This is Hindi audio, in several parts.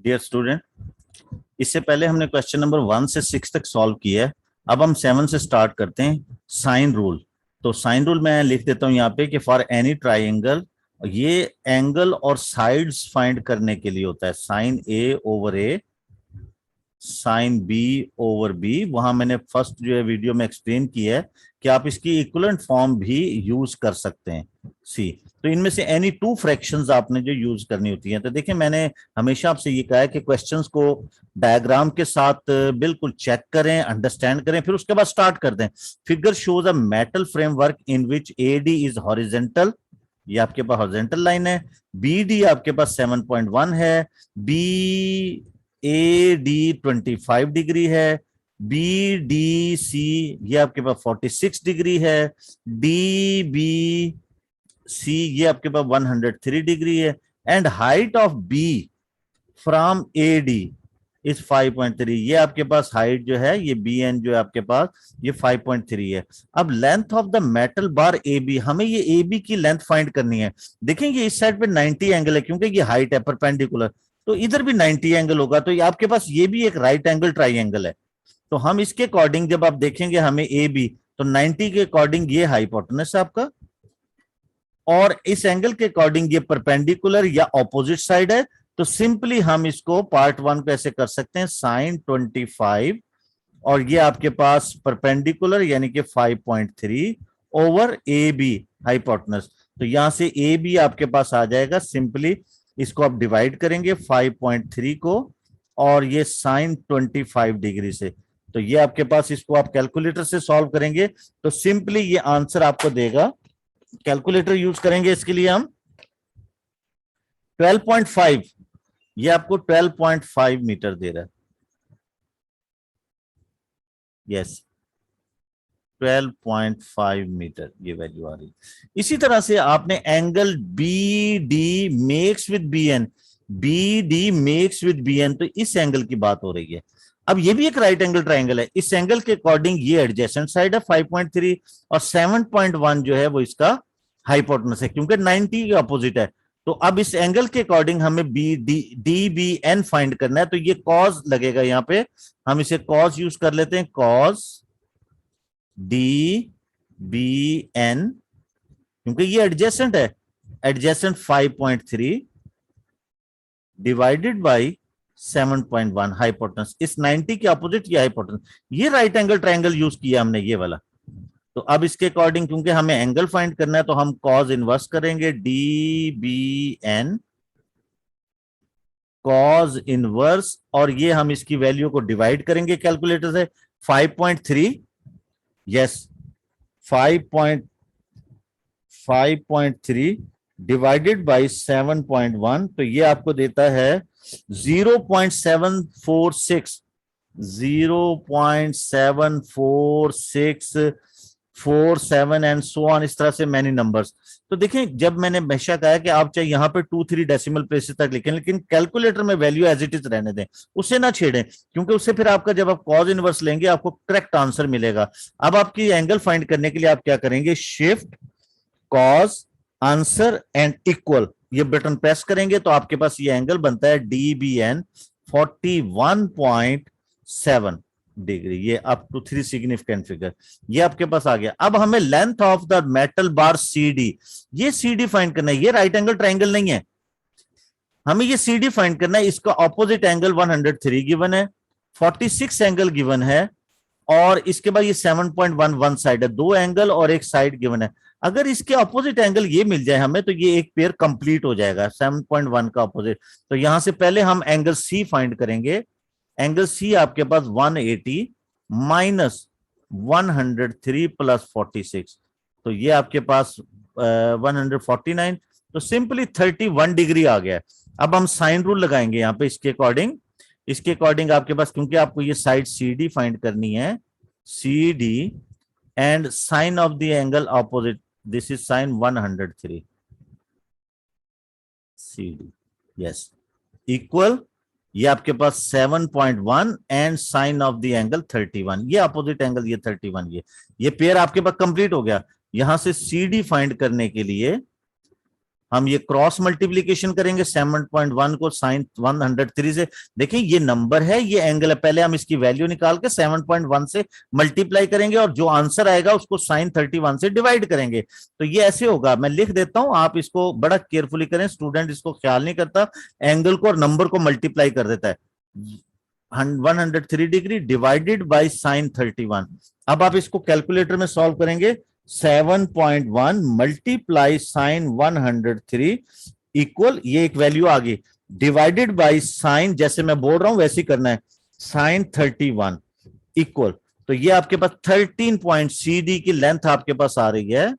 डियर स्टूडेंट, इससे पहले हमने क्वेश्चन नंबर 1 से 6 तक सॉल्व किया है। अब हम 7 से स्टार्ट करते हैं। Sine rule. तो साइन रूल मैं लिख देता हूं यहाँ पे कि फॉर एनी ट्राइंगल, ये एंगल और साइड्स फाइंड करने के लिए होता है। Sine A over A, sine B over B. वहां मैंने फर्स्ट जो है वीडियो में एक्सप्लेन किया है कि आप इसकी इक्विवेलेंट फॉर्म भी यूज कर सकते हैं। सी, तो इनमें से एनी टू फ्रैक्शंस आपने जो यूज करनी होती है। तो देखिए, मैंने हमेशा आपसे ये कहा है कि क्वेश्चंस को डायग्राम के साथ बिल्कुल चेक करें, अंडरस्टैंड करें, फिर उसके बाद स्टार्ट कर दें। Figure shows a metal framework in which A D is horizontal, ये आपके पास हॉरिजेंटल लाइन है। बी डी आपके पास 7.1 है। बी ए डी 25 डिग्री है। बी डी सी ये आपके पास 46 डिग्री है। डी बी सी ये आपके पास 103 डिग्री है। And height of B from A D is 5.3। ये आपके पास हाइट जो है, ये बी एन जो है आपके पास ये 5.3 है। अब length of the metal bar A B, हमें ये ए बी की लेंथ फाइंड करनी है। देखेंगे इस साइड पे 90 एंगल है क्योंकि ये हाइट है परपेंडिकुलर, तो इधर भी 90 एंगल होगा। तो ये आपके पास ये भी एक राइट एंगल ट्राइंगल है। तो हम इसके अकॉर्डिंग जब आप देखेंगे हमें ए बी, तो 90 के अकॉर्डिंग ये हाइपोटेनस है आपका, और इस एंगल के अकॉर्डिंग ये परपेंडिकुलर या ऑपोजिट साइड है। तो सिंपली हम इसको पार्ट 1 को ऐसे कर सकते हैं, साइन 25 और ये आपके पास परपेंडिकुलर यानी कि 5.3 ओवर ए बी हाइपोटेनस। तो यहां से ए बी आपके पास आ जाएगा। सिंपली इसको आप डिवाइड करेंगे 5.3 को और ये साइन 25 डिग्री से। तो ये आपके पास, इसको आप कैलकुलेटर से सॉल्व करेंगे तो सिंपली ये आंसर आपको देगा। कैलकुलेटर यूज करेंगे इसके लिए हम 12.5, ये आपको 12.5 मीटर दे रहा है। यस, 12.5 मीटर ये वैल्यू आ रही। इसी तरह से आपने angle B D makes with B N, B D makes with B N, तो इस एंगल की बात हो रही है। अब ये भी एक राइट एंगल ट्राइंगल है। इस एंगल के अकॉर्डिंग ये एडजेसेंट साइड है 5.3 और 7.1 जो है वो इसका हाइपोटेनस है क्योंकि 90 के अपोजिट है। तो अब इस एंगल के अकॉर्डिंग हमें B D B N find करना है। तो ये कॉस लगेगा यहाँ पे, हम इसे कॉस यूज कर लेते हैं, कॉस डी बी एन, क्योंकि ये एडजेसेंट है। एडजेसेंट 5.3 डिवाइडेड बाई 7.1 हाइपोटेनस, इस 90 के अपोजिट ये हाइपोटेनस। ये राइट एंगल ट्राइंगल यूज किया हमने ये वाला। तो अब इसके अकॉर्डिंग क्योंकि हमें एंगल फाइंड करना है तो हम कॉस इनवर्स करेंगे, D B N cos inverse, और ये हम इसकी वैल्यू को डिवाइड करेंगे कैलकुलेटर से 5.3, यस 5.3 डिवाइडेड बाई 7.1, तो ये आपको देता है 0.746, 0.74647 एंड सो ऑन, इस तरह से मैनी नंबर्स। तो देखें, जब मैंने हमेशा कहा कि आप चाहे यहां पे 2-3 डेसिमल प्लेसेस तक लिखें, लेकिन कैलकुलेटर में वैल्यू एज इट इज रहने दें, उसे ना छेड़ें, क्योंकि उससे फिर आपका जब आप कॉज इनवर्स लेंगे आपको करेक्ट आंसर मिलेगा। अब आपकी एंगल फाइंड करने के लिए आप क्या करेंगे, shift cause answer and equal, ये बटन प्रेस करेंगे तो आपके पास ये एंगल बनता है DBN 41.7 डिग्री। ये अप टू 3 सिग्निफिकेंट फिगर ये आपके पास आ गया। अब हमें length of the metal bar CD, ये CD फाइंड करना है। ये राइट एंगल ट्राइंगल नहीं है, हमें ये CD फाइंड करना है। इसका ऑपोजिट एंगल 103 गिवन है, 46 एंगल गिवन है, और इसके बाद ये 7.11 साइड है, 2 एंगल और एक साइड गिवन है। अगर इसके ऑपोजिट एंगल ये मिल जाए हमें तो ये एक पेयर कंप्लीट हो जाएगा, 7.1 का ऑपोजिट। तो यहां से पहले हम एंगल C फाइंड करेंगे। एंगल C आपके पास 180 माइनस 103 प्लस 46, तो ये आपके पास 149, तो सिंपली 31 डिग्री आ गया। अब हम साइन रूल लगाएंगे यहाँ पे इसके अकॉर्डिंग। इसके अकॉर्डिंग आपके पास, क्योंकि आपको ये साइड CD फाइंड करनी है, CD and sine of the angle opposite, this is sine 103 CD, yes, equal ये आपके पास 7.1 and sine of the angle 31, ये अपोजिट एंगल ये 31, ये पेयर आपके पास कंप्लीट हो गया। यहां से CD फाइंड करने के लिए हम ये क्रॉस मल्टीप्लीकेशन करेंगे 7.1 को साइन 103 से। देखिए ये नंबर है, ये एंगल है, पहले हम इसकी वैल्यू निकाल के 7.1 से मल्टीप्लाई करेंगे और जो आंसर आएगा उसको साइन 31 से डिवाइड करेंगे। तो ये ऐसे होगा, मैं लिख देता हूं, आप इसको बड़ा केयरफुली करें, स्टूडेंट इसको ख्याल नहीं करता, एंगल को और नंबर को मल्टीप्लाई कर देता है। 103 डिग्री डिवाइडेड बाय साइन 31। अब आप इसको कैलकुलेटर में सॉल्व करेंगे, 7.1 मल्टीप्लाई साइन 103 इक्वल, ये एक वैल्यू आ गई, डिवाइडेड बाय साइन, जैसे मैं बोल रहा हूं वैसे ही करना है, साइन 31 इक्वल, तो ये आपके पास 13 पॉइंट, सी डी की लेंथ आपके पास आ रही है,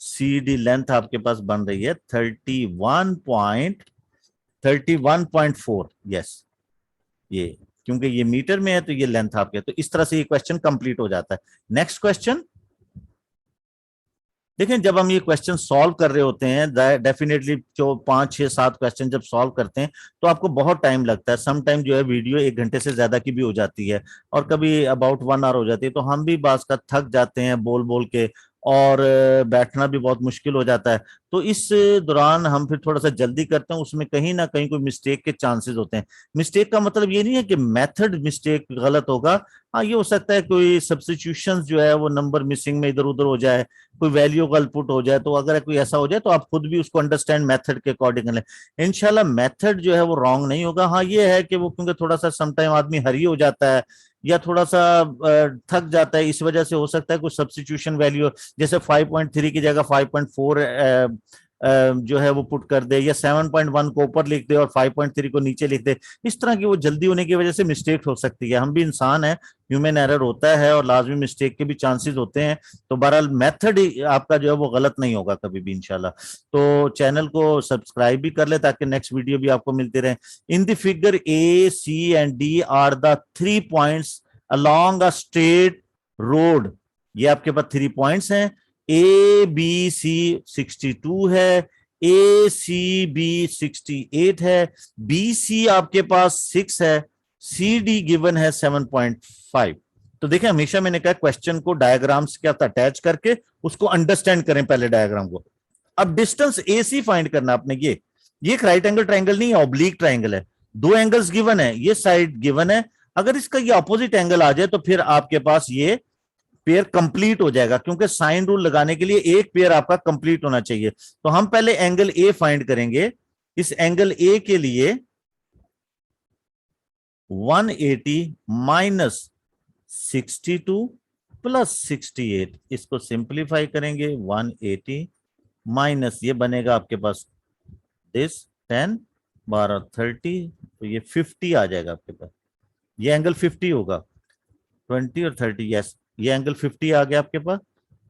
सी डी लेंथ आपके पास बन रही है 31.4। यस, ये क्योंकि ये मीटर में है तो ये लेंथ आपके, तो इस तरह से ये क्वेश्चन कंप्लीट हो जाता है। नेक्स्ट क्वेश्चन देखें, जब हम ये क्वेश्चन सॉल्व कर रहे होते हैं, डेफिनेटली जो 5, 6, 7 क्वेश्चन जब सॉल्व करते हैं तो आपको बहुत टाइम लगता है, सम टाइम जो है वीडियो 1 घंटे से ज्यादा की भी हो जाती है और कभी अबाउट 1 आवर हो जाती है, तो हम भी बाज का थक जाते हैं बोल बोल के और बैठना भी बहुत मुश्किल हो जाता है। तो इस दौरान हम फिर थोड़ा सा जल्दी करते हैं, उसमें कहीं ना कहीं कोई मिस्टेक के चांसेस होते हैं। मिस्टेक का मतलब ये नहीं है कि मेथड मिस्टेक गलत होगा, हाँ ये हो सकता है कोई सब्स्टिट्यूशन जो है वो नंबर मिसिंग में इधर उधर हो जाए, कोई वैल्यू गलत पुट हो जाए, तो अगर कोई ऐसा हो जाए तो आप खुद भी उसको अंडरस्टैंड मेथड के अकॉर्डिंग लें। इंशाल्लाह मेथड जो है वो रॉन्ग नहीं होगा। हाँ ये है कि वो क्योंकि थोड़ा सा समटाइम आदमी हरी हो जाता है या थोड़ा सा थक जाता है, इस वजह से हो सकता है कुछ सब्स्टिट्यूशन वैल्यू, जैसे 5.3 की जगह 5.4 जो है वो पुट कर दे, या 7.1 को ऊपर लिख दे और 5.3 को नीचे लिख दे, इस तरह की वो जल्दी होने की वजह से मिस्टेक हो सकती है। हम भी इंसान है, ह्यूमन एरर होता है और लाजमी मिस्टेक के भी चांसेस होते हैं। तो बहरहाल मेथड आपका जो है वो गलत नहीं होगा कभी भी इंशाल्लाह। तो चैनल को सब्सक्राइब भी कर ले ताकि नेक्स्ट वीडियो भी आपको मिलते रहे। In the figure A, C and D are the 3 points along a straight road. ये आपके पास 3 पॉइंट्स हैं, ए बी सी 62 है, ए सी बी 68 है, बी सी आपके पास 6 है, सी डी गिवन है 7.5। तो देखें, हमेशा मैंने कहा क्वेश्चन को डायग्राम्स के साथ अटैच करके उसको अंडरस्टैंड करें पहले डायग्राम को। अब डिस्टेंस ए सी फाइंड करना आपने, ये एक राइट एंगल ट्राइंगल नहीं है, ऑब्लिक ट्राइंगल है, 2 एंगल्स गिवन है, ये साइड गिवन है, अगर इसका ये अपोजिट एंगल आ जाए तो फिर आपके पास ये पेयर कंप्लीट हो जाएगा, क्योंकि साइन रूल लगाने के लिए एक पेयर आपका कंप्लीट होना चाहिए। तो हम पहले एंगल ए फाइंड करेंगे। इस एंगल ए के लिए 180 माइनस 62 प्लस 68, इसको सिंप्लीफाई करेंगे, 180 माइनस ये बनेगा आपके पास दिस 10 12 30, तो ये 50 आ जाएगा आपके पास, ये एंगल 50 होगा, 20 और 30, यस ये एंगल 50 आ गया आपके पास।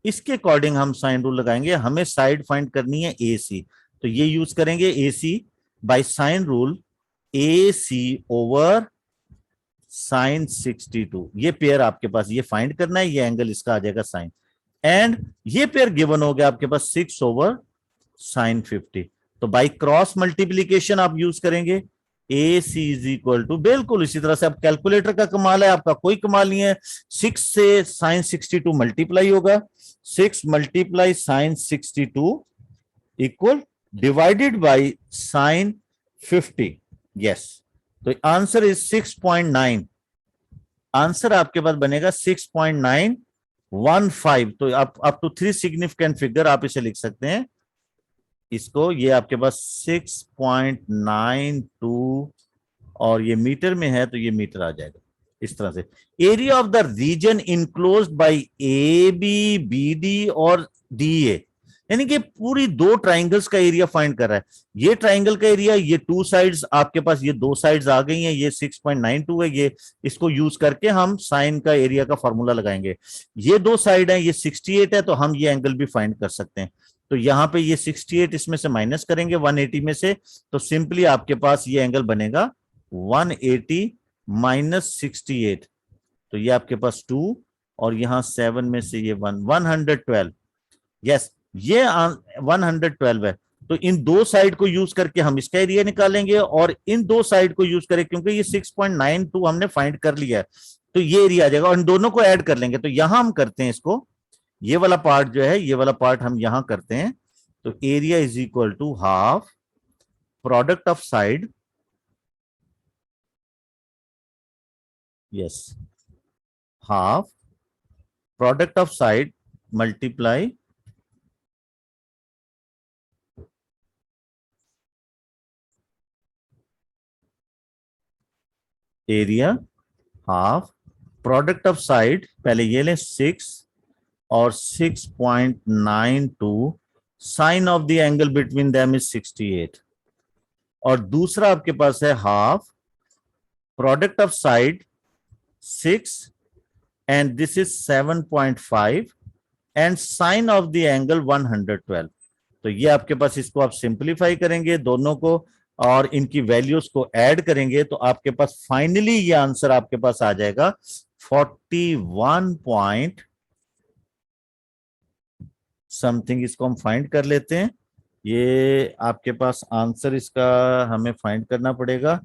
इसके अकॉर्डिंग हम साइन रूल लगाएंगे, हमें साइड फाइंड करनी है ए सी, तो ये यूज करेंगे A C by sine rule, A C over sine 62, ये पेयर आपके पास ये फाइंड करना है, ये एंगल इसका आ जाएगा साइन, एंड ये पेयर गिवन हो गया आपके पास 6 ओवर साइन 50। तो बाय क्रॉस मल्टीप्लीकेशन आप यूज करेंगे, A C is equal to, बिल्कुल इसी तरह से, अब कैलकुलेटर का कमाल है, आपका कोई कमाल नहीं है, 6 से साइन 62 मल्टीप्लाई होगा, 6 multiply sine 62 equal divided by sine 50, yes, तो आंसर इज 6.9, आंसर आपके पास बनेगा 6.915। तो अप टू 3 सिग्निफिकेंट फिगर आप इसे लिख सकते हैं, इसको, ये आपके पास 6.92 और ये मीटर में है तो ये मीटर आ जाएगा इस तरह से। Area of the region enclosed by A B, B D और डी ए, यानी कि पूरी 2 ट्राइंगल्स का एरिया फाइंड कर रहा है। ये ट्राइंगल का एरिया, ये 2 साइड्स आपके पास, ये 2 साइड्स आ गई हैं, ये 6.92 है, ये इसको यूज करके हम साइन का एरिया का फॉर्मूला लगाएंगे। ये 2 साइड है, ये 68 है, तो हम ये एंगल भी फाइंड कर सकते हैं। तो यहां पे ये 68 इसमें से माइनस करेंगे 180 में से, तो सिंपली आपके पास ये एंगल बनेगा 180 माइनस 68, तो ये आपके पास 2 और यहां 7 में से ये 112, यस ये 112 है। तो इन 2 साइड को यूज करके हम इसका एरिया निकालेंगे और इन 2 साइड को यूज करें, क्योंकि ये 6.92 हमने फाइंड कर लिया है, तो ये एरिया आ जाएगा और इन दोनों को ऐड कर लेंगे। तो यहां हम करते हैं इसको, ये वाला पार्ट जो है, ये वाला पार्ट हम यहां करते हैं, तो area is equal to half product of side, yes, half product of side multiply area, half product of side, पहले ये लें 6 और 6.92, sine of the angle between them is 68, और दूसरा आपके पास है half product of side 6 and this is 7.5 and sine of the angle 112। तो ये आपके पास, इसको आप सिंप्लीफाई करेंगे दोनों को और इनकी वैल्यूज को ऐड करेंगे तो आपके पास फाइनली ये आंसर आपके पास आ जाएगा 41 पॉइंट समथिंग। इसको हम फाइंड कर लेते हैं। ये आपके पास आंसर इसका हमें फाइंड करना पड़ेगा।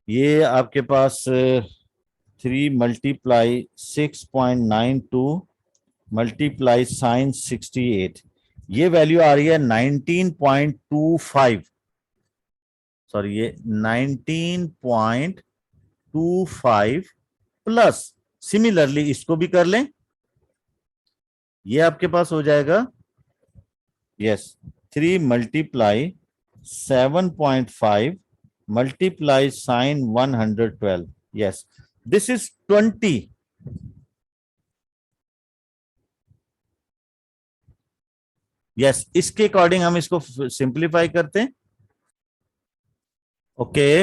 ये आपके पास 3 मल्टीप्लाई 6.92 मल्टीप्लाई साइन 68, ये वैल्यू आ रही है 19.25, सॉरी ये 19.25 प्लस, सिमिलरली इसको भी कर लें, ये आपके पास हो जाएगा, yes, 3 multiply 7.5 multiply sine 112, yes, this is 20। Yes, इसके अकॉर्डिंग हम इसको सिंप्लीफाई करते हैं। ओके,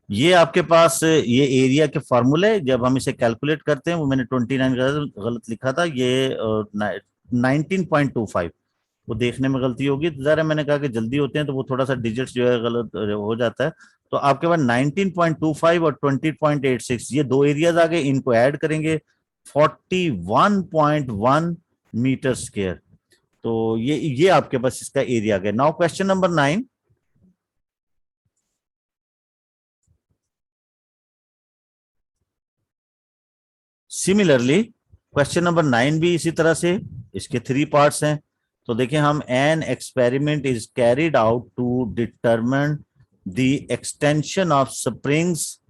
ये आपके पास ये एरिया के फॉर्मूले जब हम इसे कैलकुलेट करते हैं, वो मैंने 29 गलत लिखा था, ये 19.25, वो देखने में गलती होगी, जरा मैंने कहा कि जल्दी होते हैं तो वो थोड़ा सा डिजिट्स जो है गलत हो जाता है। तो आपके पास 19.25 और 20.86, ये दो एरियाज आ गए, इनको ऐड करेंगे 41.1 मीटर स्क्वायर। तो ये आपके पास इसका एरिया आ गया। Now question number 9, similarly question number 9 भी इसी तरह से, इसके 3 पार्ट्स हैं। तो देखें, हम an experiment is carried out to determine the extension of springs.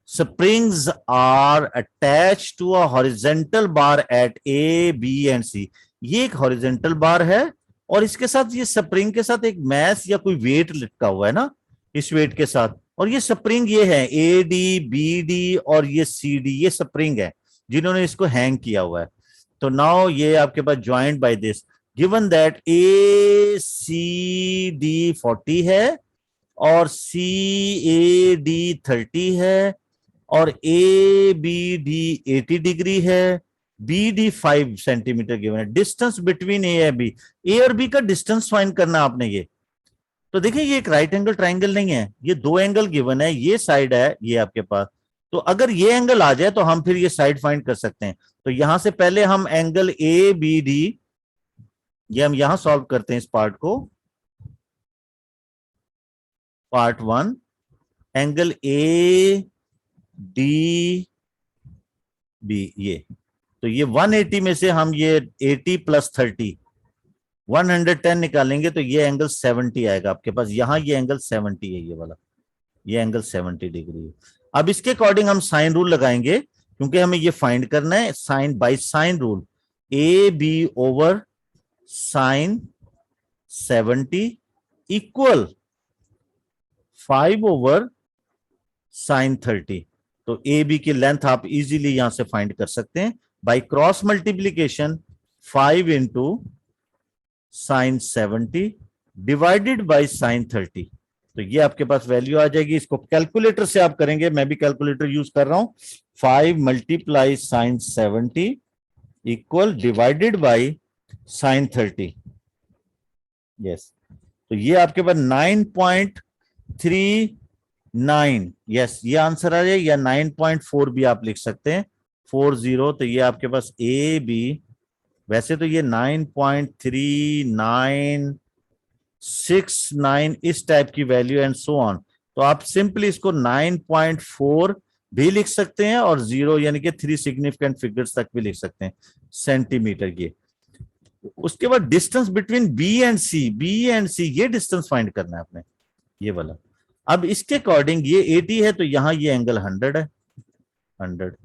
Springs are attached to a horizontal bar at A B and C. ये एक हॉरिजॉन्टल बार है और इसके साथ ये स्प्रिंग के साथ एक मैस या कोई वेट लटका हुआ है ना, इस वेट के साथ, और ये स्प्रिंग ये है ए डी बी डी और ये सी डी, ये स्प्रिंग है जिन्होंने इसको हैंग किया हुआ है। तो नाउ ये आपके पास joint by this, given that A C D 40 है और सी ए डी 30 है और ए बी डी 80 डिग्री है, बी डी 5 सेंटीमीटर गिवन है। डिस्टेंस बिटवीन ए और बी, ए और बी का डिस्टेंस फाइंड करना आपने। ये तो देखिए, ये एक राइट एंगल ट्राइंगल नहीं है, ये दो एंगल गिवन है, ये साइड है ये आपके पास। तो अगर ये एंगल आ जाए तो हम फिर ये साइड फाइंड कर सकते हैं। तो यहां से पहले हम एंगल ए बी डी, ये हम यहां सॉल्व करते हैं इस पार्ट को, part 1, angle A D B, ये तो ये 180 में से हम ये 80 प्लस 30 110 निकालेंगे तो ये एंगल 70 आएगा आपके पास। यहां ये एंगल 70 है, ये वाला, ये एंगल 70 डिग्री है। अब इसके अकॉर्डिंग हम साइन रूल लगाएंगे क्योंकि हमें ये फाइंड करना है। Sine by sine rule, A B over sine 70 equal 5 over sine 30। तो ए बी की लेंथ आप इजीली यहां से फाइंड कर सकते हैं by cross multiplication, 5 into sine 70 divided by sine 30। तो ये आपके पास वैल्यू आ जाएगी। इसको कैलकुलेटर से आप करेंगे, मैं भी कैलकुलेटर यूज कर रहा हूं। 5 multiply sine 70 equal divided by sine 30, yes. तो ये आपके पास 9.39, यस, ये आंसर आ जाए, या 9.4 भी आप लिख सकते हैं, 40। तो ये आपके पास ए बी, वैसे तो ये 9.3969 इस टाइप की वैल्यू एंड सो ऑन। तो आप सिंपली इसको 9.4 भी लिख सकते हैं और 0 यानी कि 3 सिग्निफिकेंट फिगर्स तक भी लिख सकते हैं, सेंटीमीटर। ये उसके बाद distance between B and C, B and C ये डिस्टेंस फाइंड करना है आपने, ये वाला। अब इसके अकॉर्डिंग ये 80 है तो यहां ये एंगल 100 है, 100।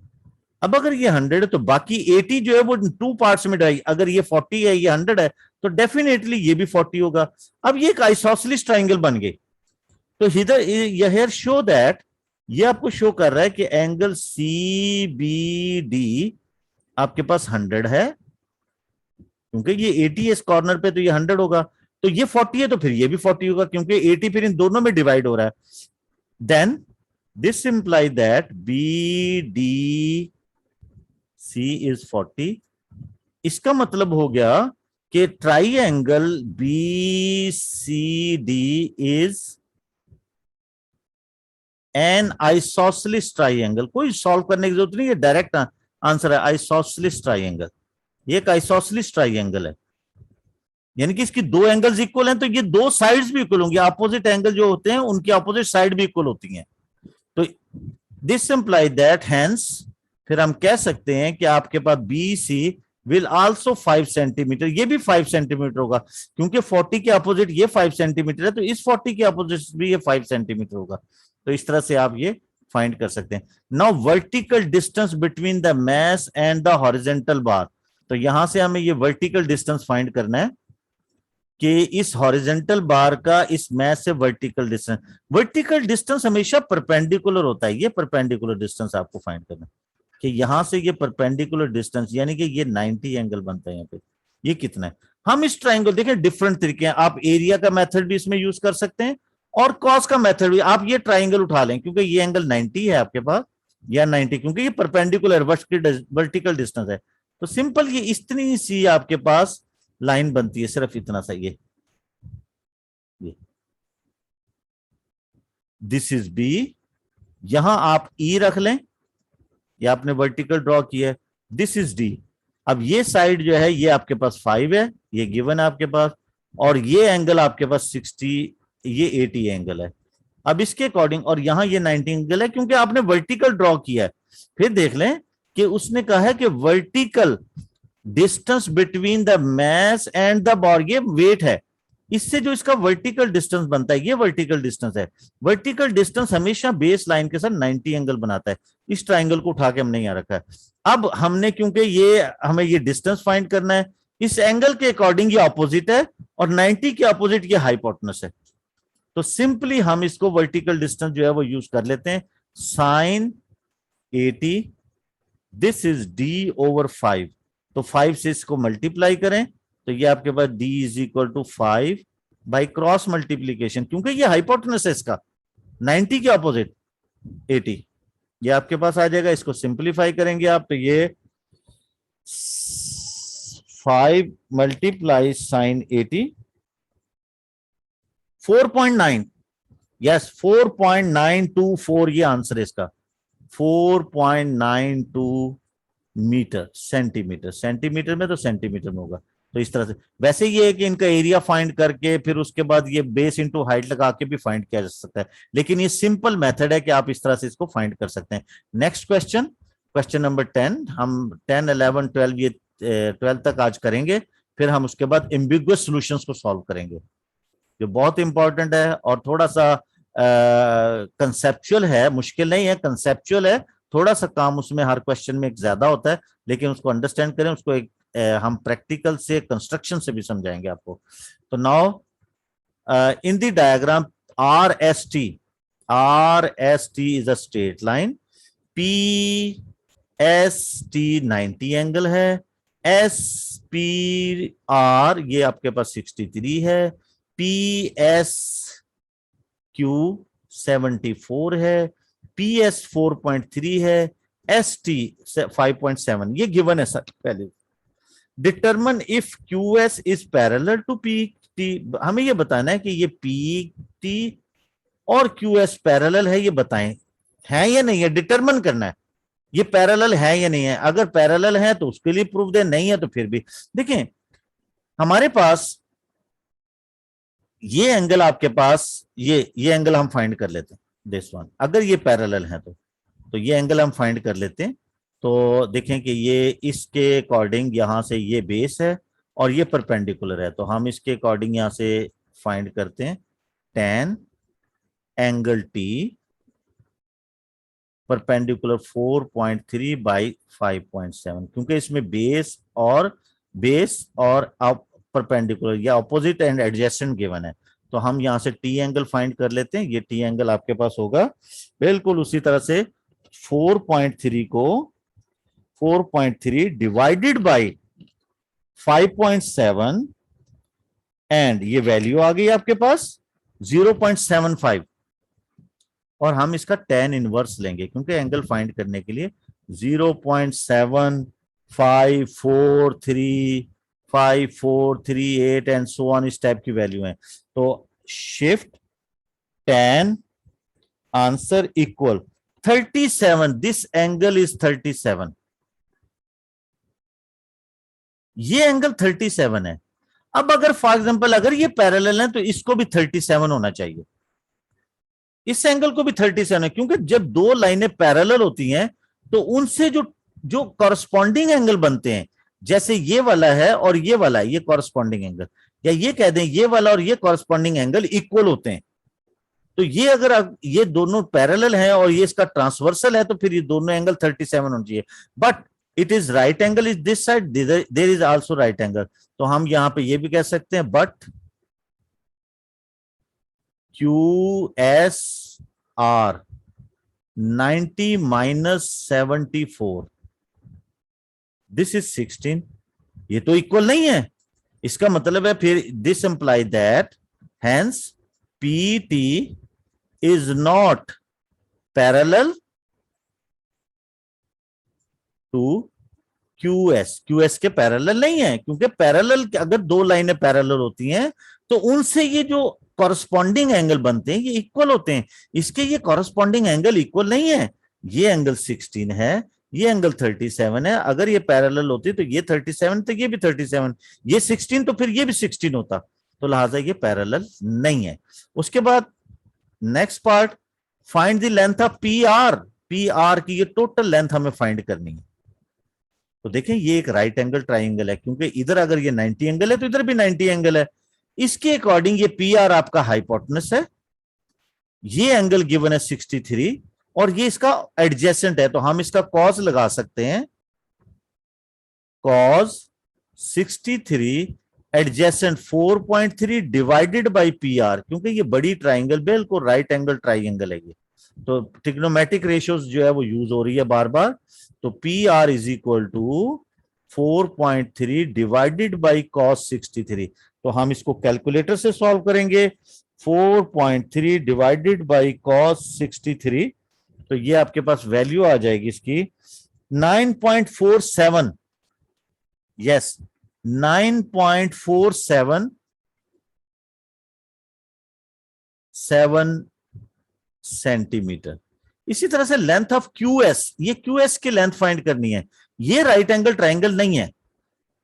अब अगर ये 100 है तो बाकी 80 जो है वो टू पार्ट्स में डाई, अगर ये 40 है ये 100 है तो डेफिनेटली ये भी 40 होगा। अब ये एक आइसोसेलेस ट्राइंगल बन गए। तो हियर हियर शो दैट, ये आपको शो कर रहा है कि एंगल सी बी डी आपके पास 100 है, क्योंकि ये 80 है इस कॉर्नर पे तो ये 100 होगा। तो ये 40 है तो फिर ये भी 40 होगा, क्योंकि 80 फिर इन दोनों में डिवाइड हो रहा है। Then this imply that B D C is 40। इसका मतलब हो गया कि triangle B C D is an isosceles triangle. कोई सॉल्व करने की जरूरत नहीं है, डायरेक्ट आंसर है आइसोसेलेस ट्राइएंगल। ये एक आइसोसेलेस ट्राइएंगल है, यानी कि इसकी दो एंगल्स इक्वल हैं तो ये दो साइड्स भी इक्वल होंगी, अपोजिट एंगल जो होते हैं उनकी अपोजिट साइड भी इक्वल होती हैं। तो दिस इंप्लाई दैट हेंस, फिर हम कह सकते हैं कि आपके पास B C will also 5 centimetre, ये भी 5 सेंटीमीटर होगा, क्योंकि 40 के अपोजिट ये 5 सेंटीमीटर है तो इस 40 के अपोजिट भी ये 5 सेंटीमीटर होगा। तो इस तरह से आप ये फाइंड कर सकते हैं। Now vertical distance between the mass and the horizontal bar. तो यहां से हमें ये वर्टिकल डिस्टेंस फाइंड करना है कि इस हॉरिजॉन्टल बार का इस मैस से वर्टिकल डिस्टेंस, वर्टिकल डिस्टेंस हमेशा परपेंडिकुलर होता है, ये परपेंडिकुलर डिस्टेंस आपको फाइंड करना है कि यहां से ये परपेंडिकुलर डिस्टेंस, यानी कि ये 90 एंगल बनता है यहाँ पे, ये कितना है। हम इस ट्राइंगल देखें, डिफरेंट तरीके हैं, आप एरिया का मेथड भी इसमें यूज कर सकते हैं और कॉस का मेथड भी। आप ये ट्राइंगल उठा लें क्योंकि ये एंगल 90 है आपके पास, या 90 क्योंकि ये परपेंडिकुलर वर्टिकल डिस्टेंस है। तो सिंपल ये इतनी सी आपके पास लाइन बनती है, सिर्फ इतना सा, ये दिस इज बी। यहां आप ई रख लें, ये आपने वर्टिकल ड्रॉ किया है, दिस इज डी। अब ये साइड जो है ये आपके पास 5 है, ये गिवन है आपके पास, और ये एंगल आपके पास 60, ये 80 एंगल है। अब इसके अकॉर्डिंग, और यहां ये 90 एंगल है क्योंकि आपने वर्टिकल ड्रॉ किया है। फिर देख लें कि उसने कहा है कि vertical distance between the mass and the bar, ये वेट है, इससे जो इसका वर्टिकल डिस्टेंस बनता है ये वर्टिकल डिस्टेंस है। वर्टिकल डिस्टेंस हमेशा बेस लाइन के साथ 90 एंगल बनाता है। इस ट्राइंगल को उठा के हमने यहां रखा है। अब हमने, क्योंकि ये हमें ये डिस्टेंस फाइंड करना है, इस एंगल के अकॉर्डिंग ये ऑपोजिट है और 90 के अपोजिट ये हाइपोटेनस है। तो सिंपली हम इसको वर्टिकल डिस्टेंस जो है वो यूज कर लेते हैं, sine 80, this is D over 5। तो 5 से इसको मल्टीप्लाई करें तो ये आपके पास d is equal to 5 by cross multiplication, क्योंकि ये हाइपोटेनस है इसका 90 के अपोजिट 80, ये आपके पास आ जाएगा। इसको सिंप्लीफाई करेंगे आप तो ये 5 मल्टीप्लाई साइन 80, 4.9, यस 4.924 ये आंसर है इसका, 4.92 मीटर, सेंटीमीटर, सेंटीमीटर में तो सेंटीमीटर में होगा। तो इस तरह से, वैसे ये है कि इनका एरिया फाइंड करके फिर उसके बाद ये बेस इनटू हाइट लगा के भी फाइंड किया जा सकता है, लेकिन ये सिंपल मेथड है कि आप इस तरह से इसको फाइंड कर सकते हैं। नेक्स्ट क्वेश्चन, क्वेश्चन नंबर 10, हम 10, 11, 12 ये 12 तक आज करेंगे, फिर हम उसके बाद एम्बिगुअस सॉल्यूशंस को सॉल्व करेंगे जो बहुत इंपॉर्टेंट है और थोड़ा सा कंसेप्चुअल है, मुश्किल नहीं है, कंसेप्चुअल है, थोड़ा सा काम उसमें हर क्वेश्चन में एक ज्यादा होता है, लेकिन उसको अंडरस्टैंड करें, उसको एक हम प्रैक्टिकल से, कंस्ट्रक्शन से भी समझाएंगे आपको। तो now in the diagram R S T is a straight line, P S T 90 angle है, एस पी आर ये आपके पास 63 है, पी एस क्यू 74 है, पी एस 4.3 है, एस टी 5.7, ये गिवन है सर पहले। Determine if Q S is parallel to P T, हमें ये बताना है कि ये पी टी और क्यू एस पैरेलल है, ये बताएं है या नहीं है, डिटरमिन करना है ये पैरेलल है या नहीं है। अगर पैरेलल है तो उसके लिए प्रूफ दे, नहीं है तो फिर भी देखें, हमारे पास ये एंगल आपके पास, ये एंगल हम फाइंड कर लेते हैं, दिस वन, अगर ये पैरेलल है तो ये एंगल हम फाइंड कर लेते हैं। तो देखें कि ये इसके अकॉर्डिंग यहां से ये बेस है और ये परपेंडिकुलर है, तो हम इसके अकॉर्डिंग यहां से फाइंड करते हैं tan angle T perpendicular 4.3 by 5.7, क्योंकि इसमें बेस और परपेंडिकुलर या ऑपोजिट एंड एडजेसेंट गिवन है, तो हम यहां से टी एंगल फाइंड कर लेते हैं। ये टी एंगल आपके पास होगा बिल्कुल उसी तरह से 4.3 को 4.3 डिवाइडेड बाई 5.7 एंड ये वैल्यू आ गई आपके पास 0.75, और हम इसका tan इनवर्स लेंगे क्योंकि एंगल फाइंड करने के लिए 0.7543 एंड सो ऑन इस टाइप की वैल्यू है। तो shift tan answer equal 37, this angle is 37, ये एंगल 37 है। अब अगर फॉर एग्जांपल अगर ये पैरेलल है तो इसको भी 37 होना चाहिए, इस एंगल को भी 37 है, क्योंकि जब दो लाइनें पैरेलल होती हैं तो उनसे जो जो कॉरस्पॉन्डिंग एंगल बनते हैं, जैसे ये वाला है और ये वाला है, ये कॉरस्पॉन्डिंग एंगल, या ये कह दें ये वाला और ये कॉरस्पॉन्डिंग एंगल इक्वल होते हैं। तो ये अगर ये दोनों पैरेलल हैं और ये इसका ट्रांसवर्सल है तो फिर ये दोनों एंगल 37 होना चाहिए। But it is right angle is this side, there is also right angle, तो हम यहां पे ये भी कह सकते हैं but QSR 90 minus 74, this is 16, ये तो इक्वल नहीं है, इसका मतलब है फिर this imply that hence PT is not parallel to QS के पैरेलल नहीं है, क्योंकि पैरेलल अगर दो लाइनें पैरेलल होती हैं तो उनसे ये जो कॉरस्पॉन्डिंग एंगल बनते हैं ये इक्वल होते हैं, इसके ये कॉरस्पॉन्डिंग एंगल इक्वल नहीं है, ये एंगल 16 है, ये एंगल 37 है। अगर ये पैरेलल होती तो ये 37 तो ये भी 37, ये 16 तो फिर ये भी 16 होता, तो लिहाजा ये पैरेलल नहीं है। उसके बाद next part, find the length of PR की ये टोटल लेंथ हमें फाइंड करनी है। तो देखें ये एक राइट एंगल ट्राइंगल है, क्योंकि इधर अगर ये 90 एंगल है तो इधर भी 90 एंगल है, इसके अकॉर्डिंग ये PR आपका हाइपोटेनस है, ये एंगल गिवन है 63 और ये इसका एडजेसेंट है, तो हम इसका कॉस लगा सकते हैं, cos 63 adjacent 4.3 divided bye PR, क्योंकि ये बड़ी ट्राइंगल बिल्कुल राइट एंगल ट्राइंगल है ये, तो ट्रिग्नोमेट्रिक रेशियोज जो है वो यूज हो रही है बार बार, तो PR is equal to 4.3 divided by cos 63, तो हम इसको कैलकुलेटर से सॉल्व करेंगे, 4.3 डिवाइडेड बाई कॉस 63, तो ये आपके पास वैल्यू आ जाएगी इसकी 9.47, यस 9.477 सेंटीमीटर। इसी तरह से लेंथ ऑफ QS, ये QS की लेंथ फाइंड करनी है, ये राइट एंगल ट्राइंगल नहीं है।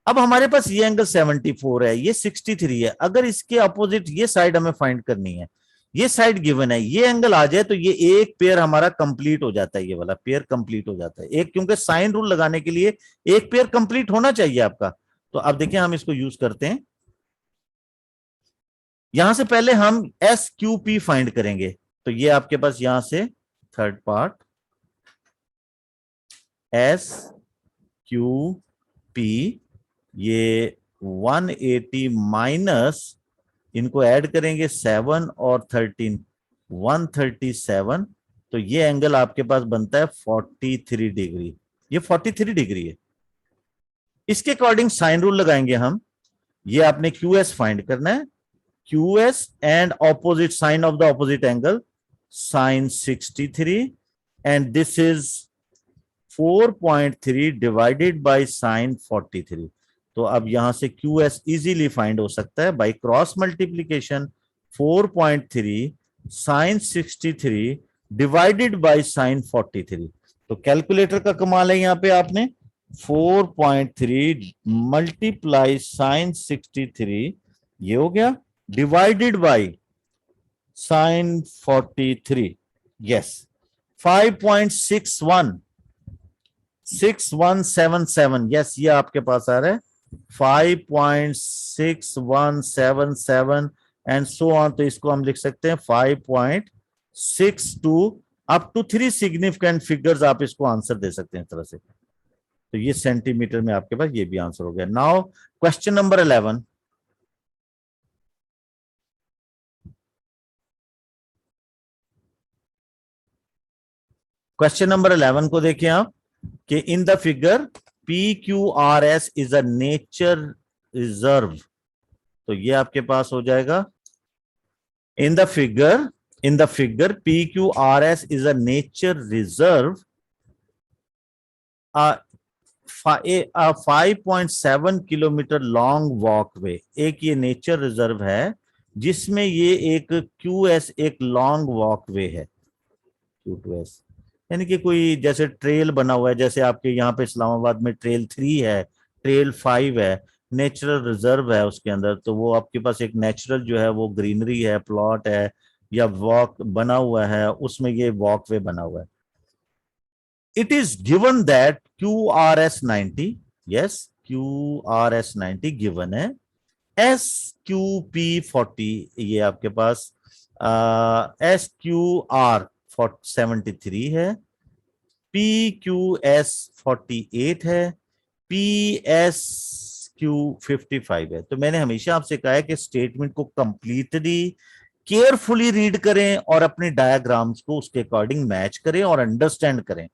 अब हमारे पास ये एंगल 74 है, ये 63 है, अगर इसके अपोजिट ये साइड हमें फाइंड करनी है, ये साइड गिवन है, ये एंगल आ जाए तो ये एक पेयर हमारा कंप्लीट हो जाता है, ये वाला पेयर कंप्लीट हो जाता है एक, क्योंकि साइन रूल लगाने के लिए एक पेयर कंप्लीट होना चाहिए आपका। तो अब देखिए हम इसको यूज करते हैं, यहां से पहले हम SQP फाइंड करेंगे, तो ये आपके पास यहां से थर्ड पार्ट SQP, ये 180 माइनस इनको ऐड करेंगे 7 और 13 137, तो ये एंगल आपके पास बनता है 43 डिग्री, ये 43 डिग्री है। इसके अकॉर्डिंग साइन रूल लगाएंगे हम, ये आपने QS फाइंड करना है, QS and opposite sine of the opposite angle sin 63 and this is 4.3 divided by sin 43, तो अब यहां से QS इजीली फाइंड हो सकता है bye cross multiplication, 4.3 sin 63 divided by sin 43, तो कैलकुलेटर का कमाल है, यहां पे आपने 4.3 मल्टीप्लाई sin 63, ये हो गया, divided by sin 43, yes 5.61 6177, yes ये आपके पास आ रहा है 5.6177 एंड सो ऑन। तो इसको हम लिख सकते हैं 5.62 अप टू 3 सिग्निफिकेंट फिगर्स, आप इसको आंसर दे सकते हैं इस तरह से। तो ये सेंटीमीटर में आपके पास ये भी आंसर हो गया। Now question number 11। Question number 11 को देखिए आप कि इन the figure PQRS is a nature reserve. तो ये आपके पास हो जाएगा इन the figure PQRS is a nature reserve, 5.7 kilometre long walkway. एक ये नेचर रिजर्व है जिसमें ये एक QS एक लॉन्ग वॉकवे है, Q2S, यानी कि कोई जैसे ट्रेल बना हुआ है, जैसे आपके यहाँ पे इस्लामाबाद में ट्रेल 3 है, ट्रेल 5 है, नेचुरल रिजर्व है उसके अंदर। तो वो आपके पास एक नेचुरल जो है वो ग्रीनरी है, प्लॉट है या वॉक बना हुआ है, उसमें ये वॉकवे बना हुआ है। It is given that QRS 90, yes, QRS 90 given है, SQP 40 ये आपके पास SQR 73 है, PQS 48 है, PSQ 55 है। तो मैंने हमेशा आपसे कहा है कि स्टेटमेंट को कंप्लीटली केयरफुली रीड करें और अपने डायग्राम्स को उसके अकॉर्डिंग मैच करें और अंडरस्टैंड करें।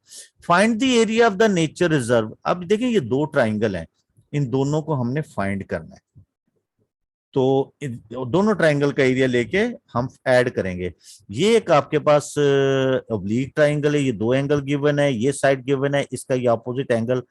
Find the area of the nature reserve. अब देखिए ये दो ट्राइंगल हैं, इन दोनों को हमने फाइंड करना है। तो दोनों ट्राइंगल का एरिया लेके हम ऐड करेंगे। ये एक आपके पास ओब्लीक ट्राइंगल है, ये दो एंगल गिवन है, ये साइड गिवन है, इसका ये ऑपोजिट एंगल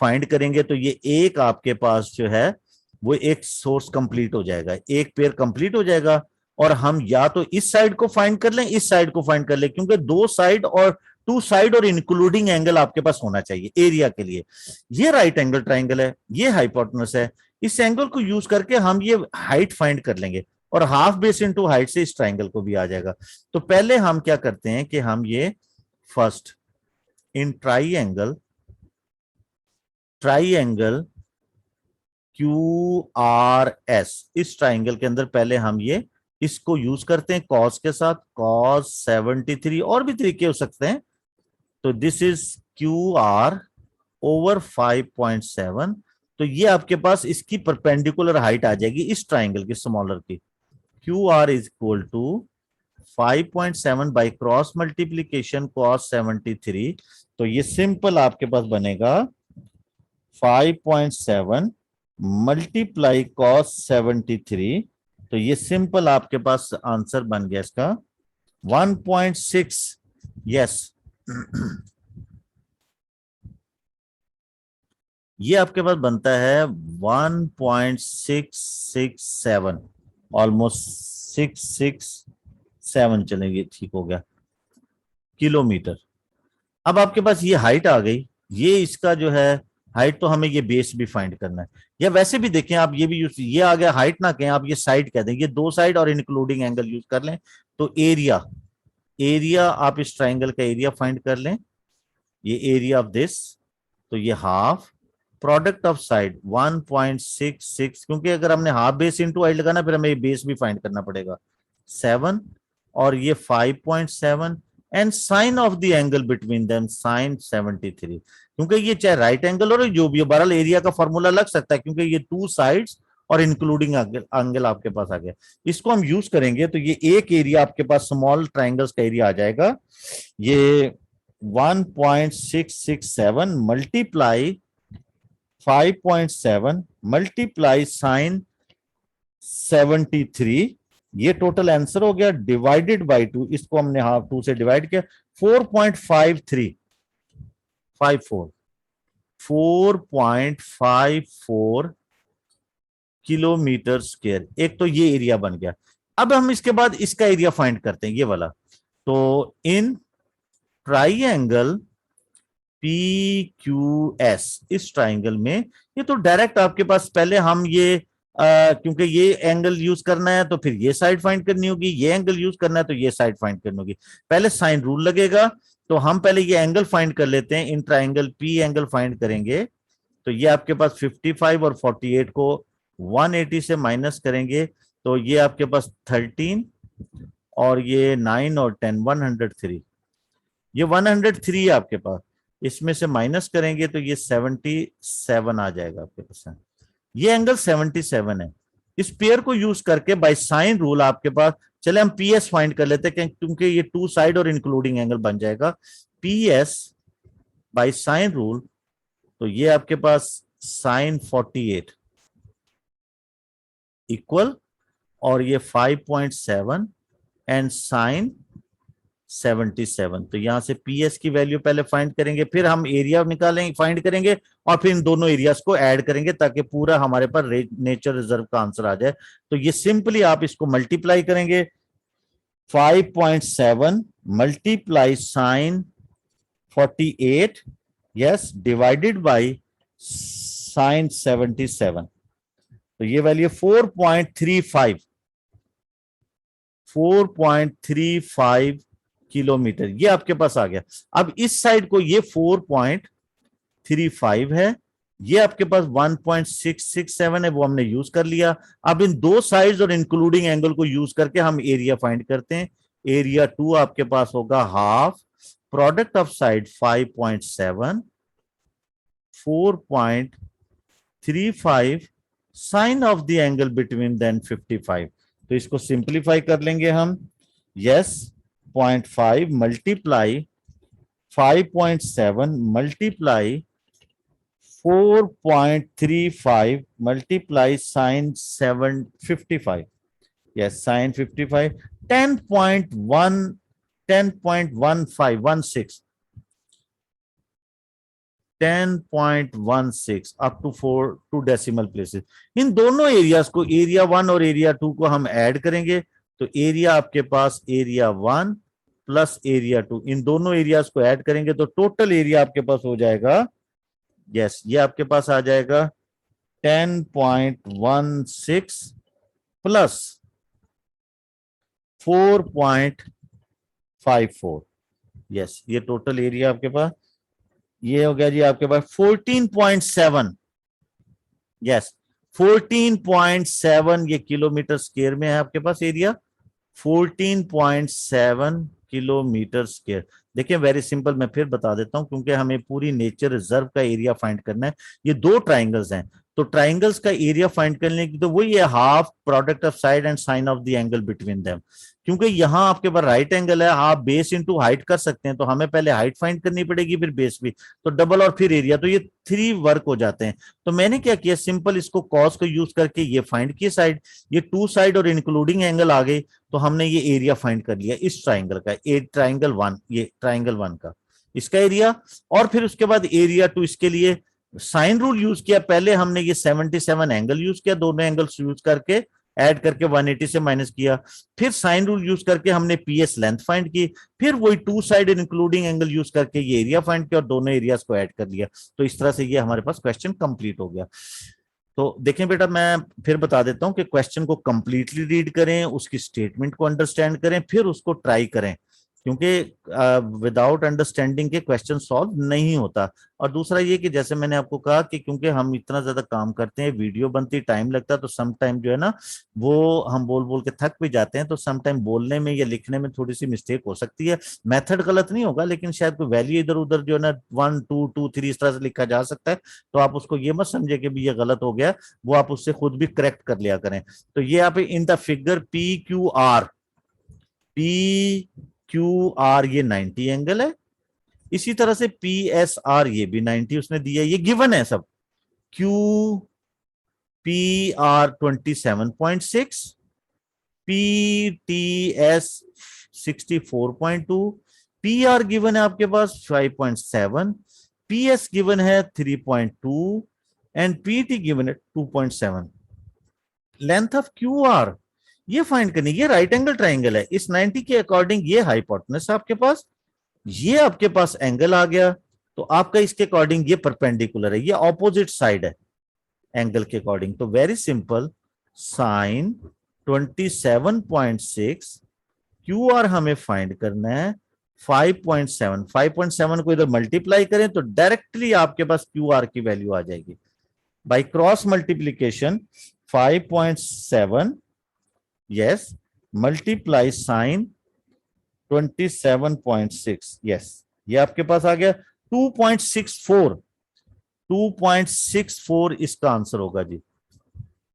फाइंड करेंगे। तो ये एक आपके पास जो है वो एक सोर्स कंप्लीट हो जाएगा, एक पेयर कंप्लीट हो जाएगा। और हम या तो इस साइड को फाइंड कर लें, इस साइड को फाइंड कर लें, क्योंकि दो साइड और टू साइड और इंक्लूडिंग एंगल आपके पास होना चाहिए एरिया के लिए। ये राइट एंगल ट्राइंगल है, ये हाइपोटेनस है। इस एंगल को यूज करके हम ये हाइट फाइंड कर लेंगे और हाफ बेस इनटू हाइट से इस ट्राइंगल को भी आ जाएगा। तो पहले हम क्या करते हैं कि हम ये फर्स्ट इन ट्राइंगल QRS, इस ट्राइंगल के अंदर पहले हम ये इसको यूज करते हैं कॉस के साथ, कॉस 73, और भी तरीके हो सकते हैं। तो दिस इज QR ओवर 5.7। तो ये आपके पास इसकी परपेंडिकुलर हाइट आ जाएगी इस ट्राइंगल की स्मॉलर की। QR is equal to 5.7 by cross multiplication cos 73। तो ये सिंपल आपके पास बनेगा 5.7 मल्टीप्लाई कॉस 73। तो ये सिंपल आपके पास आंसर बन गया इसका 1.6। यस, ये आपके पास बनता है 1.667, ऑलमोस्ट 667 चलेंगे, ठीक हो गया, किलोमीटर। अब आपके पास ये हाइट आ गई, ये इसका जो है हाइट, तो हमें ये बेस भी फाइंड करना है। या वैसे भी देखें आप, ये भी यूज, ये आ गया हाइट ना कहें आप, ये साइड कह दें, ये दो साइड और इंक्लूडिंग एंगल यूज कर लें। तो एरिया आप इस ट्राइंगल का एरिया फाइंड कर लें, ये एरिया ऑफ दिस। तो ये हाफ प्रोडक्ट ऑफ साइड 1.66, क्योंकि अगर हमने हाफ बेस इनटू हाइट लगाना फिर हमें बेस भी फाइंड करना पड़ेगा 7, और ये 5.7 and sine of the angle between them sine 73। क्योंकि ये चाहे राइट एंगल और जो भी, बहरहाल एरिया का फॉर्मूला लग सकता है क्योंकि ये टू साइड्स और इंक्लूडिंग एंगल आपके पास आ गया। इसको हम यूज करेंगे तो ये एक एरिया आपके पास स्मॉल ट्राइंगल्स का एरिया आ जाएगा, ये 1.667 मल्टीप्लाई 5.7 मल्टीप्लाई साइन 73, ये टोटल आंसर हो गया, डिवाइडेड बाय 2, इसको हमने हाफ 2 से डिवाइड किया, 4.54 किलोमीटर स्क्वायर। एक तो ये एरिया बन गया। अब हम इसके बाद इसका एरिया फाइंड करते हैं, ये वाला। तो इन ट्राइंगल PQS, इस ट्राइंगल में ये तो डायरेक्ट आपके पास पहले हम ये क्योंकि ये एंगल यूज करना है तो फिर ये साइड फाइंड करनी होगी, ये एंगल यूज करना है तो ये साइड फाइंड करनी होगी। पहले साइन रूल लगेगा, तो हम पहले ये एंगल फाइंड कर लेते हैं, in triangle P angle find करेंगे। तो ये आपके पास 55 और 48 को 180 से माइनस करेंगे तो ये आपके पास 13 और ये 9 और 10 103, ये 103 है आपके पास, इसमें से माइनस करेंगे तो ये 77 आ जाएगा आपके पास। ये एंगल 77 है। इस पेयर को यूज करके बाय साइन रूल आपके पास, चले हम पीएस फाइंड कर लेते हैं क्योंकि ये टू साइड और इंक्लूडिंग एंगल बन जाएगा। पीएस बाय साइन रूल, तो ये आपके पास साइन 48 इक्वल और ये 5.7 एंड साइन 77। तो यहां से पीएस की वैल्यू पहले फाइंड करेंगे, फिर हम एरिया निकालेंगे, फाइंड करेंगे और फिर इन दोनों एरियाज को ऐड करेंगे ताकि पूरा हमारे पास नेचर रिजर्व का आंसर आ जाए। तो ये सिंपली आप इसको मल्टीप्लाई करेंगे, 5.7 multiply sine 48 yes divided by sine 77, तो ये वैल्यू 4.35 किलोमीटर ये आपके पास आ गया। अब इस साइड को ये 4.35 है, ये आपके पास 1.667 है, वो हमने यूज कर लिया। अब इन दो साइड्स और इंक्लूडिंग एंगल को यूज करके हम एरिया फाइंड करते हैं। एरिया 2 आपके पास होगा half product of side 5.7 4.35 sine of the angle between then 55। तो इसको सिंप्लीफाई कर लेंगे हम, yes 0.5 multiply 5.7 multiply 4.35 multiply sine 755 yes sine 55 10.1 10.1516 10.16 up to 2 decimal places. इन दोनों एरियाज को, एरिया 1 और एरिया 2 को हम ऐड करेंगे तो एरिया आपके पास एरिया 1 प्लस एरिया 2, इन दोनों एरियाज को ऐड करेंगे तो टोटल एरिया आपके पास हो जाएगा, यस ये आपके पास आ जाएगा 10.16 प्लस 4.54, यस ये टोटल एरिया आपके पास ये हो गया जी आपके पास 14.7, यस 14.7 ये किलोमीटर स्क्वायर में है आपके पास एरिया, 14.7 किलोमीटर स्क्वायर। देखिए वेरी सिंपल, मैं फिर बता देता हूं क्योंकि हमें पूरी नेचर रिजर्व का एरिया फाइंड करना है। ये दो ट्राइंगल्स हैं तो ट्राइंगल्स का एरिया फाइंड करने की तो वही है half product of side and sine of the angle between them. क्योंकि यहां आपके पास राइट एंगल है, आप बेस इनटू हाइट कर सकते हैं तो हमें पहले हाइट फाइंड करनी पड़ेगी फिर बेस भी, तो डबल और फिर एरिया, तो ये 3 वर्क हो जाते हैं। तो मैंने क्या किया, सिंपल इसको कॉस को यूज करके ये फाइंड किया साइड, ये 2 साइड और इंक्लूडिंग एंगल आ गई तो हमने ये एरिया फाइंड कर लिया इस ट्राइंगल का, ट्राइंगल 1, ये ट्राइंगल 1 का इसका एरिया। और फिर उसके बाद एरिया 2 इसके लिए साइन रूल यूज किया, पहले हमने ये 77 एंगल यूज किया, दोनों एंगल्स यूज करके ऐड करके 180 से माइनस किया, फिर साइन रूल यूज करके हमने पीएस लेंथ फाइंड की, फिर वही 2 साइड इंक्लूडिंग एंगल यूज करके ये एरिया फाइंड किया और दोनों एरियाज को ऐड कर लिया। तो इस तरह से ये हमारे पास क्वेश्चन कंप्लीट हो गया। तो देखें बेटा, मैं फिर बता देता हूं कि क्वेश्चन को कंप्लीटली रीड करें, उसकी स्टेटमेंट को अंडरस्टैंड करें, फिर उसको ट्राई करें, क्योंकि विदाउट अंडरस्टैंडिंग के क्वेश्चन सॉल्व नहीं होता। और दूसरा ये कि जैसे मैंने आपको कहा कि क्योंकि हम इतना ज्यादा काम करते हैं, वीडियो बनती टाइम लगता है, तो सम टाइम जो है ना वो हम बोल बोल के थक भी जाते हैं, तो सम टाइम बोलने में या लिखने में थोड़ी सी मिस्टेक हो सकती है। मेथड गलत नहीं होगा लेकिन शायद कोई वैल्यू इधर उधर जो है ना 1 2 2 3 इस तरह से लिखा जा सकता है, तो आप उसको ये मत समझे कि भी ये गलत हो गया, वो आप उससे खुद भी करेक्ट कर लिया करें। तो ये आप इन द फिगर PQR ये 90 एंगल है, इसी तरह से PSR ये भी 90 उसने दिया, ये गिवन है सब। QPR 27.6, PTS 64.2, PR गिवन है आपके पास 5.7, PS गिवन है 3.2 एंड PT गिवन है 2.7। लेंथ ऑफ QR ये फाइंड करनी, ये राइट एंगल ट्राइंगल है, इस 90 के अकॉर्डिंग ये हाइपोटेनस आपके पास, ये आपके पास एंगल आ गया, तो आपका इसके अकॉर्डिंग ये परपेंडिकुलर है, ये ऑपोजिट साइड है एंगल के अकॉर्डिंग। तो वेरी सिंपल, साइन 27.6 QR हमें फाइंड करना है, 5.7, 5.7 को इधर मल्टीप्लाई करें तो डायरेक्टली आपके पास क्यू आर की वैल्यू आ जाएगी by cross multiplication 5.7 yes multiply sine 27.6 yes ये आपके पास आ गया 2.64 2.64 इसका आंसर होगा जी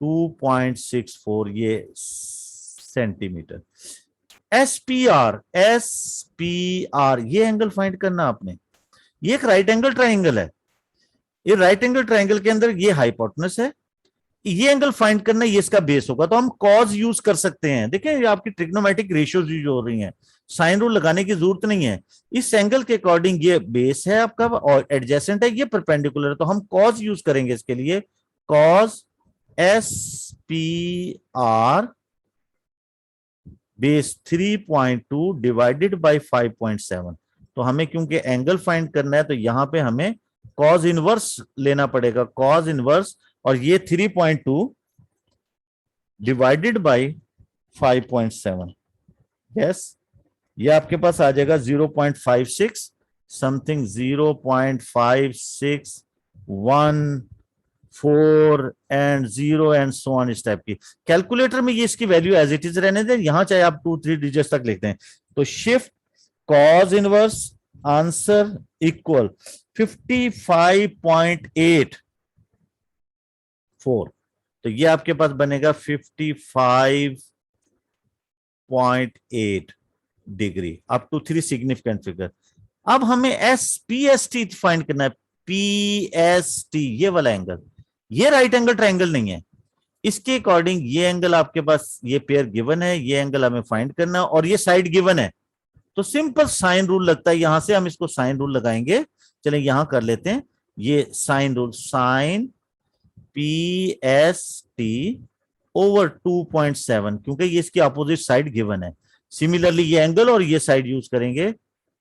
2.64 ये सेंटीमीटर। एसपीआर ये एंगल फाइंड करना आपने, ये एक राइट एंगल ट्राइंगल है, ये राइट एंगल ट्राइंगल के अंदर ये हाइपोटेनस है, ये एंगल फाइंड करना ये इसका बेस होगा, तो हम कॉज यूज कर सकते हैं। देखिए ये आपकी ट्रिग्नोमेट्रिक रेशियोज यूज हो रही हैं, साइन रूल लगाने की जरूरत नहीं है। इस एंगल के अकॉर्डिंग ये बेस है आपका और एडजेसेंट है, ये परपेंडिकुलर है, तो हम कॉज यूज करेंगे इसके लिए, cause SPR base 3.2 divided by 5.7। तो हमें क्योंकि एंगल फाइंड करना है तो यहां पे हमें कॉज इनवर्स लेना पड़ेगा, कॉज इनवर्स, और ये 3.2 डिवाइडेड बाय 5.7 यस ये आपके पास आ जाएगा 0.56 something 0.5614 and 0 and so on इस टाइप की। कैलकुलेटर में ये इसकी वैल्यू एज इट इज रहने दें, यहां चाहे आप 2-3 डिजिट्स तक लिखते हैं। तो shift cos inverse answer equal 55.84, तो ये आपके पास बनेगा 55.8 degree up to 3 significant figure. अब हमें PST फाइंड करना है, PST ये वाला एंगल, ये राइट एंगल ट्राइंगल नहीं है, इसके अकॉर्डिंग ये एंगल आपके पास, ये पेयर गिवन है, ये एंगल हमें फाइंड करना है और ये साइड गिवन है, तो सिंपल साइन रूल लगता है, यहां से हम इसको साइन रूल लगाएंगे। चलें यहां कर लेते हैं ये sine rule, sine PST over 2.7, क्योंकि ये इसकी अपोजिट साइड गिवन है। सिमिलरली ये एंगल और ये साइड यूज करेंगे,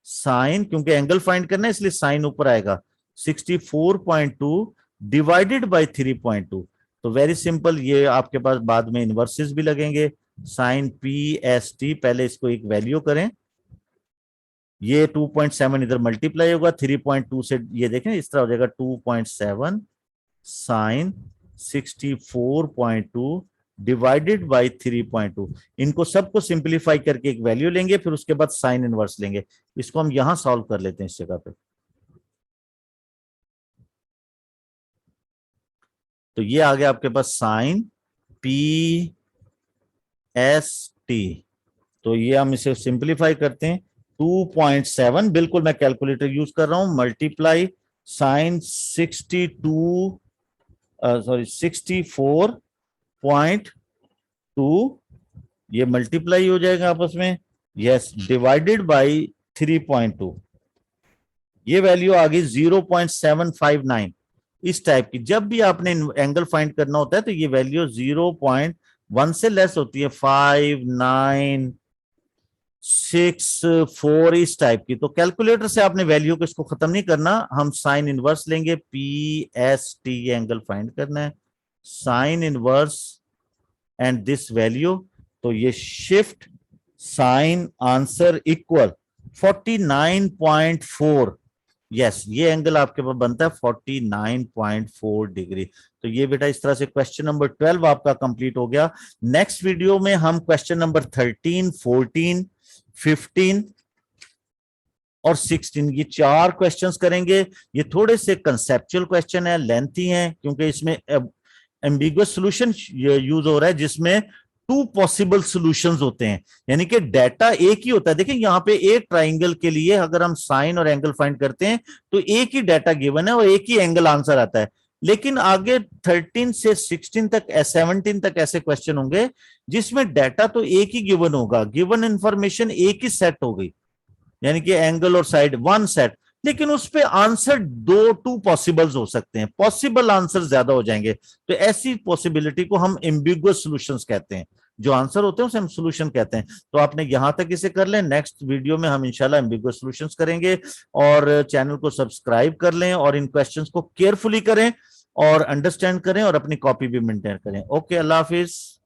साइन, क्योंकि एंगल फाइंड करना है इसलिए साइन ऊपर आएगा, 64.2 डिवाइडेड बाय 3.2। तो वेरी सिंपल, ये आपके पास बाद में इनवर्सेस भी लगेंगे। साइन PST, पहले इसको एक वैल्यू करें, ये 2.7 इधर मल्टीप्लाई होगा 3.2 से, ये देखें इस तरह हो जाएगा 2.7 साइन 64.2 डिवाइडेड बाय 3.2। इनको सबको सिंप्लीफाई करके एक वैल्यू लेंगे, फिर उसके बाद साइन इनवर्स लेंगे। इसको हम यहां सॉल्व कर लेते हैं इस जगह पे। तो ये आ गया आपके पास साइन PST, तो ये हम इसे सिंप्लीफाई करते हैं, 2.7 बिल्कुल मैं कैलकुलेटर यूज कर रहा हूं, मल्टीप्लाई साइन 64.2, ये मल्टीप्लाई हो जाएगा आपस में, यस, डिवाइडेड बाय 3.2, ये वैल्यू आ गई 0.759 इस टाइप की। जब भी आपने एंगल फाइंड करना होता है तो ये वैल्यू 0.1 से लेस होती है, 5.964 इस टाइप की। तो कैलकुलेटर से आपने वैल्यू को इसको खत्म नहीं करना, हम साइन इनवर्स लेंगे, PST एंगल फाइंड करना है, sine inverse and this value, तो ये shift sine answer equal 49.4, yes ये एंगल आपके पास बनता है 49.4 डिग्री। तो ये बेटा इस तरह से क्वेश्चन नंबर 12 आपका कंप्लीट हो गया। नेक्स्ट वीडियो में हम क्वेश्चन नंबर 13, 14, 15 और 16 ये 4 क्वेश्चंस करेंगे। ये थोड़े से कंसेप्चुअल क्वेश्चन है, लेंथी हैं, क्योंकि इसमें एम्बिगुअस सॉल्यूशन यूज हो रहा है जिसमें 2 पॉसिबल सॉल्यूशंस होते हैं, यानी कि डाटा एक ही होता है। देखिए यहाँ पे एक ट्राइंगल के लिए अगर हम साइन और एंगल फाइंड करते हैं तो एक ही डाटा गिवन है और एक ही एंगल आंसर आता है, लेकिन आगे 13 से 16 तक 17 तक ऐसे क्वेश्चन होंगे जिसमें डाटा तो एक ही गिवन होगा, गिवन इंफॉर्मेशन एक ही सेट हो गई, यानी कि एंगल और साइड 1 सेट, लेकिन उस पे आंसर 2 पॉसिबल्स हो सकते हैं, पॉसिबल आंसर ज्यादा हो जाएंगे। तो ऐसी पॉसिबिलिटी को हम एम्बिगुअस सॉल्यूशंस कहते हैं, जो आंसर होते हैं उसे हम सॉल्यूशन कहते हैं। तो आपने यहां तक इसे कर लें, नेक्स्ट वीडियो में हम इंशाल्लाह एम्बिगुअस सॉल्यूशंस करेंगे। और चैनल को सब्सक्राइब कर लें और इन क्वेश्चंस को केयरफुली करें और अंडरस्टैंड करें और अपनी कॉपी भी मेंटेन करें। ओके, अल्लाह हाफिज।